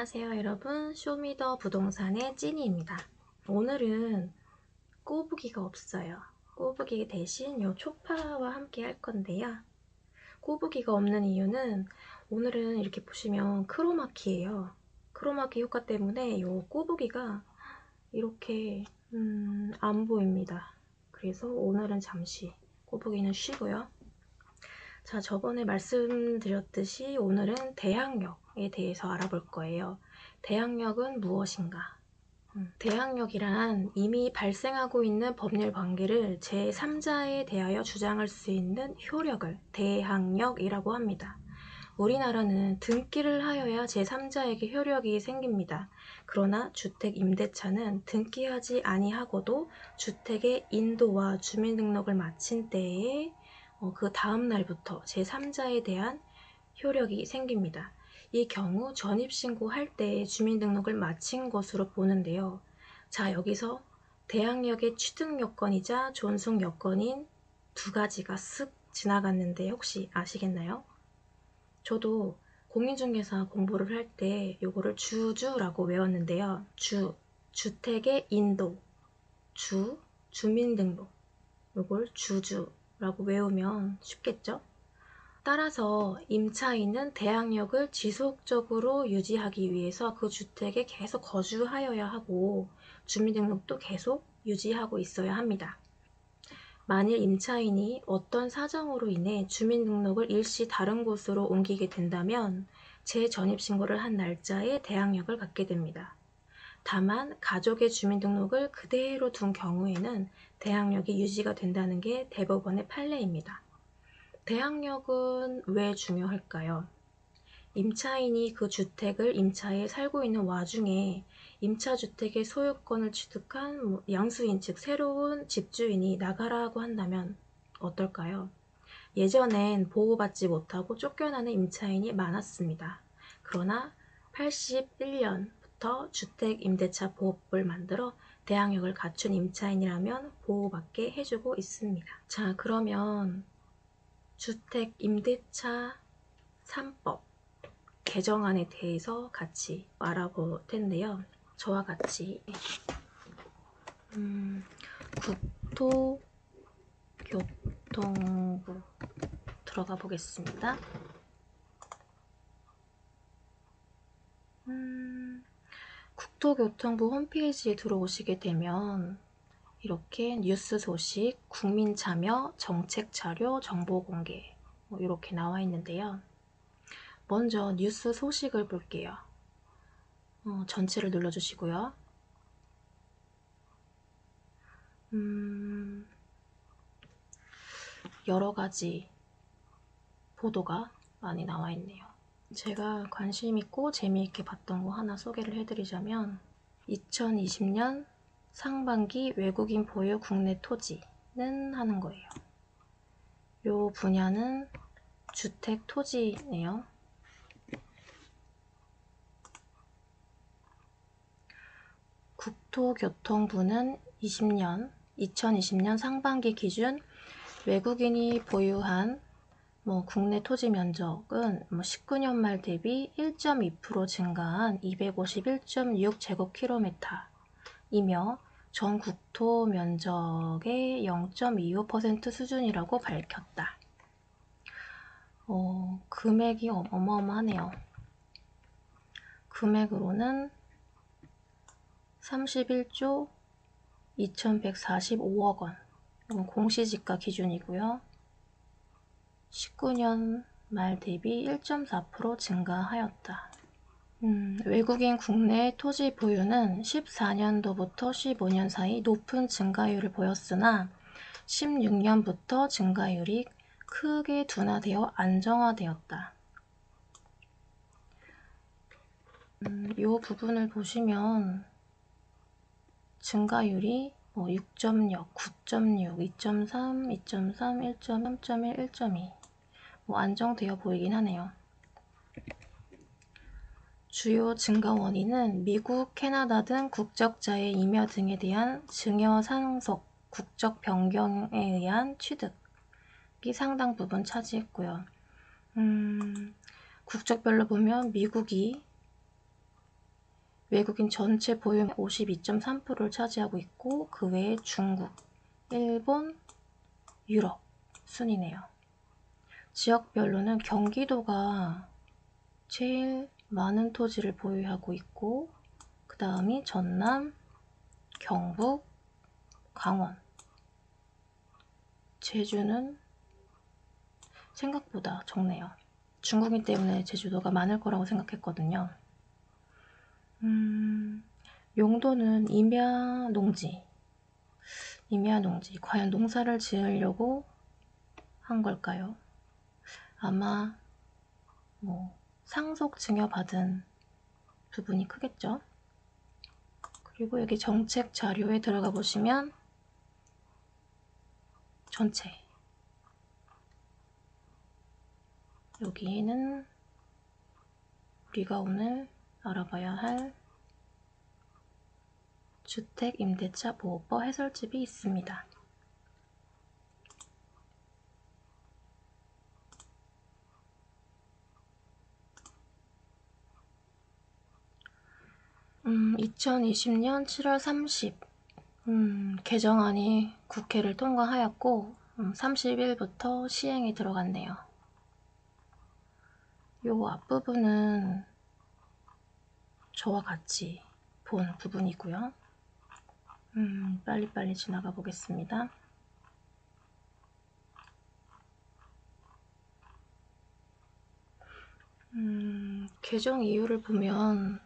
안녕하세요 여러분, 쇼미더 부동산의 찐이입니다. 오늘은 꼬부기가 없어요. 꼬부기 대신 요 초파와 함께 할 건데요. 꼬부기가 없는 이유는 오늘은 이렇게 보시면 크로마키예요. 크로마키 효과 때문에 요 꼬부기가 이렇게 안 보입니다. 그래서 오늘은 잠시 꼬부기는 쉬고요. 자, 저번에 말씀드렸듯이 오늘은 대항력에 대해서 알아볼 거예요. 대항력은 무엇인가? 대항력이란 이미 발생하고 있는 법률 관계를 제3자에 대하여 주장할 수 있는 효력을 대항력이라고 합니다. 우리나라는 등기를 하여야 제3자에게 효력이 생깁니다. 그러나 주택 임대차는 등기하지 아니하고도 주택의 인도와 주민등록을 마친 때에 그 다음 날부터 제3자에 대한 효력이 생깁니다. 이 경우 전입신고할 때 주민등록을 마친 것으로 보는데요. 자, 여기서 대항력의 취득 요건이자 존속 요건인 두 가지가 쓱 지나갔는데 혹시 아시겠나요? 저도 공인중개사 공부를 할 때 요거를 주주라고 외웠는데요. 주택의 인도, 주민등록, 요걸 주주라고 외우면 쉽겠죠? 따라서 임차인은 대항력을 지속적으로 유지하기 위해서 그 주택에 계속 거주하여야 하고 주민등록도 계속 유지하고 있어야 합니다. 만일 임차인이 어떤 사정으로 인해 주민등록을 일시 다른 곳으로 옮기게 된다면 재전입신고를 한 날짜에 대항력을 갖게 됩니다. 다만 가족의 주민등록을 그대로 둔 경우에는 대항력이 유지가 된다는 게 대법원의 판례입니다. 대항력은 왜 중요할까요? 임차인이 그 주택을 임차해 살고 있는 와중에 임차주택의 소유권을 취득한 양수인, 즉 새로운 집주인이 나가라고 한다면 어떨까요? 예전엔 보호받지 못하고 쫓겨나는 임차인이 많았습니다. 그러나 81년부터 주택임대차보호법을 만들어 대항력을 갖춘 임차인이라면 보호받게 해주고 있습니다. 자, 그러면 주택임대차 3법 개정안에 대해서 같이 알아볼 텐데요. 저와 같이 국토교통부 들어가 보겠습니다. 국토교통부 홈페이지에 들어오시게 되면 이렇게 뉴스 소식, 국민 참여, 정책 자료, 정보 공개 이렇게 나와 있는데요. 먼저 뉴스 소식을 볼게요. 전체를 눌러주시고요. 여러 가지 보도가 많이 나와 있네요. 제가 관심 있고 재미있게 봤던 거 하나 소개를 해드리자면 2020년 상반기 외국인 보유 국내 토지는 하는 거예요. 요 분야는 주택 토지네요. 국토교통부는 2020년 상반기 기준 외국인이 보유한 국내 토지 면적은 19년 말 대비 1.2% 증가한 251.6제곱킬로미터이며 전 국토 면적의 0.25% 수준이라고 밝혔다. 금액이 어마어마하네요. 금액으로는 31조 2145억 원, 공시지가 기준이고요. 19년 말 대비 1.4% 증가하였다. 외국인 국내 토지 보유는 14년도부터 15년 사이 높은 증가율을 보였으나 16년부터 증가율이 크게 둔화되어 안정화되었다. 이 부분을 보시면 증가율이 6.0, 9.6, 2.3, 2.3, 1.3, 1.1, 1.2 안정되어 보이긴 하네요. 주요 증가 원인은 미국, 캐나다 등 국적자의 임여 등에 대한 증여 상속, 국적 변경에 의한 취득이 상당 부분 차지했고요. 국적별로 보면 미국이 외국인 전체 보유 52.3%를 차지하고 있고 그 외에 중국, 일본, 유럽 순이네요. 지역별로는 경기도가 제일 많은 토지를 보유하고 있고 그 다음이 전남, 경북, 강원, 제주는 생각보다 적네요. 중국인 때문에 제주도가 많을 거라고 생각했거든요. 용도는 임야농지. 과연 농사를 지으려고 한 걸까요? 아마 상속 증여받은 부분이 크겠죠. 그리고 여기 정책 자료에 들어가 보시면 전체 여기에는 우리가 오늘 알아봐야 할 주택임대차보호법 해설집이 있습니다. 2020년 7월 30 개정안이 국회를 통과하였고 30일부터 시행이 들어갔네요. 요 앞부분은 저와 같이 본 부분이고요. 빨리빨리 지나가 보겠습니다. 개정 이유를 보면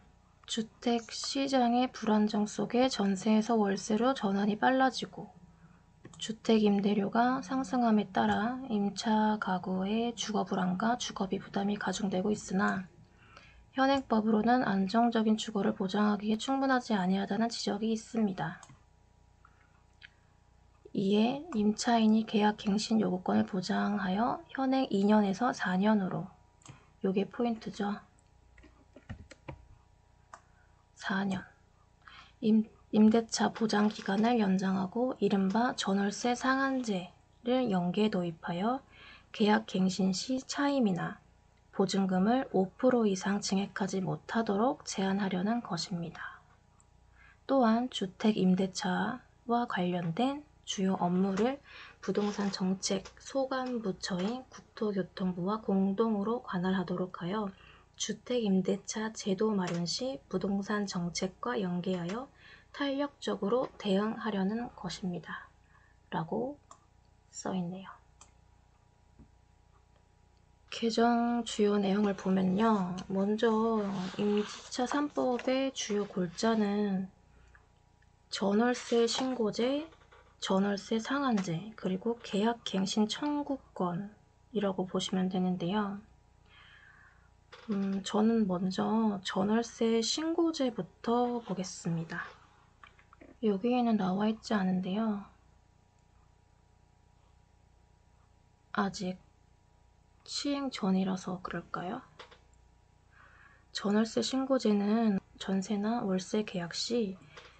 주택 시장의 불안정 속에 전세에서 월세로 전환이 빨라지고 주택 임대료가 상승함에 따라 임차 가구의 주거 불안과 주거비 부담이 가중되고 있으나 현행법으로는 안정적인 주거를 보장하기에 충분하지 아니하다는 지적이 있습니다. 이에 임차인이 계약갱신 요구권을 보장하여 현행 2년에서 4년으로 요게 포인트죠. 4년 임대차 보장 기간을 연장하고 이른바 전월세 상한제를 연계에 도입하여 계약갱신 시 차임이나 보증금을 5% 이상 증액하지 못하도록 제한하려는 것입니다. 또한 주택 임대차와 관련된 주요 업무를 부동산 정책 소관부처인 국토교통부와 공동으로 관할하도록 하여 주택임대차 제도 마련 시 부동산 정책과 연계하여 탄력적으로 대응하려는 것입니다. 라고 써있네요. 개정 주요 내용을 보면요. 먼저 임대차 3법의 주요 골자는 전월세 신고제, 전월세 상한제, 그리고 계약갱신 청구권이라고 보시면 되는데요. 저는 먼저 전월세 신고제부터 보겠습니다. 여기에는 나와 있지 않은데요. 아직 시행 전이라서 그럴까요? 전월세 신고제는 전세나 월세 계약 시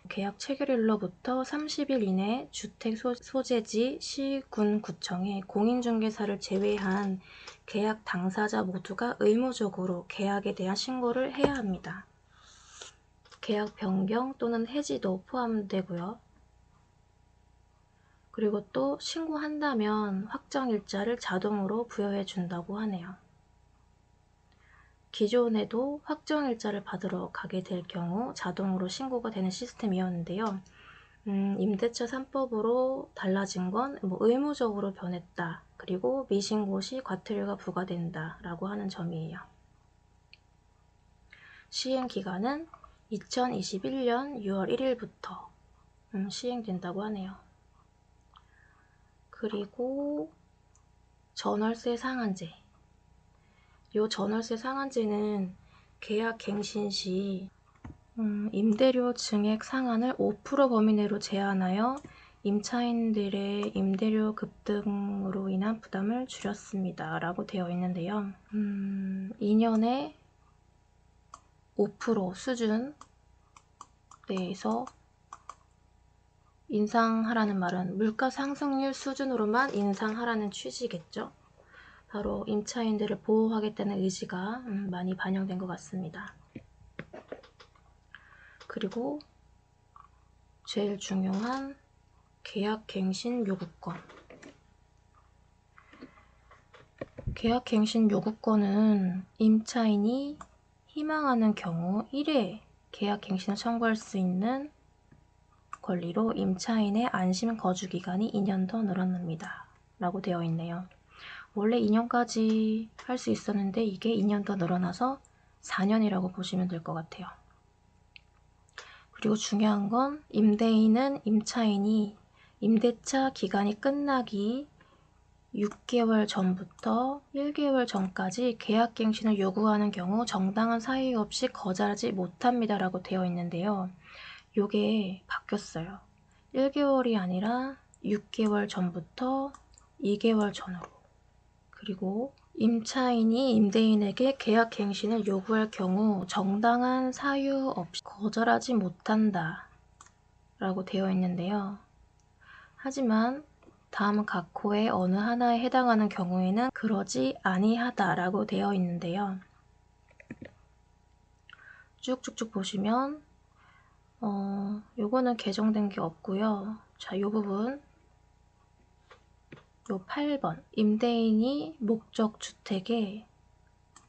계약 체결일로부터 30일 이내 주택 소재지 시, 군, 구청에 공인중개사를 제외한 계약 당사자 모두가 의무적으로 계약에 대한 신고를 해야 합니다. 계약 변경 또는 해지도 포함되고요. 그리고 또 신고한다면 확정일자를 자동으로 부여해 준다고 하네요. 기존에도 확정일자를 받으러 가게 될 경우 자동으로 신고가 되는 시스템이었는데요. 임대차 3법으로 달라진 건 의무적으로 변했다. 그리고 미신고 시 과태료가 부과된다. 라고 하는 점이에요. 시행기간은 2021년 6월 1일부터 시행된다고 하네요. 그리고 전월세 상한제. 이 전월세 상한제는 계약 갱신 시 임대료 증액 상한을 5% 범위 내로 제한하여 임차인들의 임대료 급등으로 인한 부담을 줄였습니다. 라고 되어 있는데요. 2년에 5% 수준 내에서 인상하라는 말은 물가 상승률 수준으로만 인상하라는 취지겠죠. 바로 임차인들을 보호하겠다는 의지가 많이 반영된 것 같습니다. 그리고 제일 중요한 계약갱신 요구권. 계약갱신 요구권은 임차인이 희망하는 경우 1회 계약갱신을 청구할 수 있는 권리로 임차인의 안심 거주 기간이 2년 더 늘어납니다. 라고 되어 있네요. 원래 2년까지 할 수 있었는데 이게 2년 더 늘어나서 4년이라고 보시면 될 것 같아요. 그리고 중요한 건 임대인은 임차인이 임대차 기간이 끝나기 6개월 전부터 1개월 전까지 계약갱신을 요구하는 경우 정당한 사유 없이 거절하지 못합니다. 라고 되어 있는데요. 요게 바뀌었어요. 1개월이 아니라 6개월 전부터 2개월 전으로. 그리고 임차인이 임대인에게 계약갱신을 요구할 경우 정당한 사유 없이 거절하지 못한다 라고 되어 있는데요. 하지만 다음 각 호의 어느 하나에 해당하는 경우에는 그러지 아니하다 라고 되어 있는데요. 쭉쭉쭉 보시면 요거는 개정된 게 없고요. 자, 요 부분 요 8번 임대인이 목적 주택에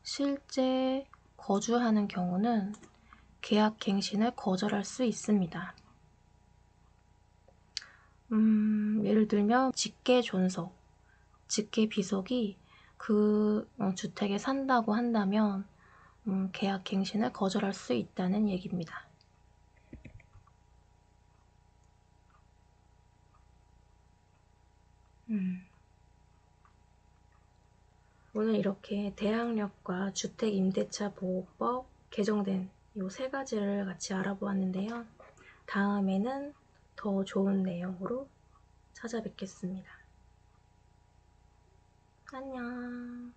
실제 거주하는 경우는 계약갱신을 거절할 수 있습니다. 예를 들면 직계존속, 직계비속이 그 주택에 산다고 한다면 계약갱신을 거절할 수 있다는 얘기입니다. 오늘 이렇게 대항력과 주택임대차보호법 개정된 이 세 가지를 같이 알아보았는데요. 다음에는 더 좋은 내용으로 찾아뵙겠습니다. 안녕.